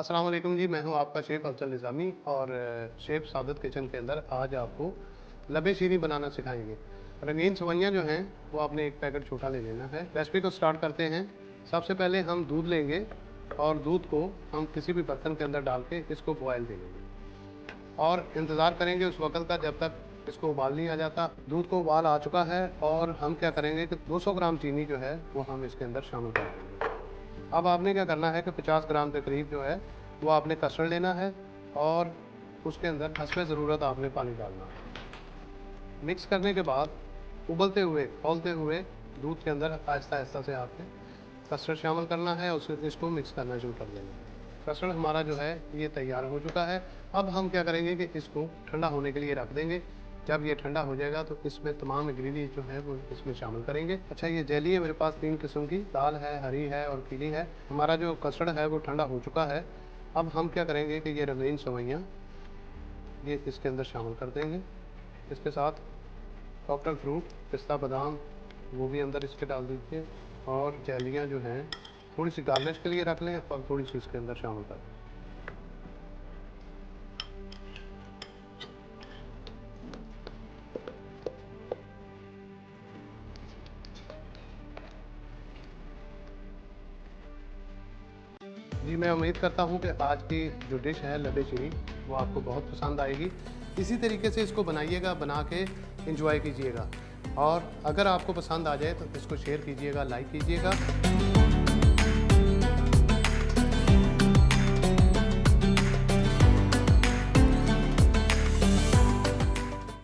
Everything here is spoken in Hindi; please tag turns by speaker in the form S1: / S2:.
S1: अस्सलाम वालेकुम जी, मैं हूं आपका शेफ़ अफजल निज़ामी और शेफ़ सादत किचन के अंदर आज आपको लबे शीरी बनाना सिखाएंगे। रंगीन सेवइयाँ जो हैं वो आपने एक पैकेट छोटा ले लेना है। रेसिपी को स्टार्ट करते हैं। सबसे पहले हम दूध लेंगे और दूध को हम किसी भी बर्तन के अंदर डाल के इसको बॉयल दे लेंगे और इंतज़ार करेंगे उस वक़्त का जब तक इसको उबाल नहीं आ जाता। दूध को उबाल आ चुका है और हम क्या करेंगे कि 200 ग्राम चीनी जो है वो हम इसके अंदर शामिल कर देंगे। अब आपने क्या करना है कि 50 ग्राम के करीब जो है वो आपने कस्टर्ड लेना है और उसके अंदर हस्बे ज़रूरत आपने पानी डालना है। मिक्स करने के बाद उबलते हुए खौलते हुए दूध के अंदर आहिस्ता आहिस्ता से आपने कस्टर्ड शामिल करना है और इसको मिक्स करना शुरू कर देना है। कस्टर्ड हमारा जो है ये तैयार हो चुका है। अब हम क्या करेंगे कि इसको ठंडा होने के लिए रख देंगे। जब ये ठंडा हो जाएगा तो इसमें तमाम इंग्रेडिएंट जो है वो इसमें शामिल करेंगे। अच्छा, ये जेली है मेरे पास 3 किस्म की, लाल है, हरी है और पीली है। हमारा जो कस्टर्ड है वो ठंडा हो चुका है। अब हम क्या करेंगे कि ये रंगीन सेवइयाँ ये इसके अंदर शामिल कर देंगे। इसके साथ कॉकटेल फ्रूट, पिस्ता, बादाम वो भी अंदर इसके डाल दीजिए और जेलियाँ जो हैं थोड़ी सी गार्निश के लिए रख लें और थोड़ी सी इसके अंदर शामिल कर दें। जी, मैं उम्मीद करता हूँ कि आज की जो डिश है लबे शीरी वो आपको बहुत पसंद आएगी। इसी तरीके से इसको बनाइएगा, बना के एंजॉय कीजिएगा और अगर आपको पसंद आ जाए तो इसको शेयर कीजिएगा, लाइक कीजिएगा।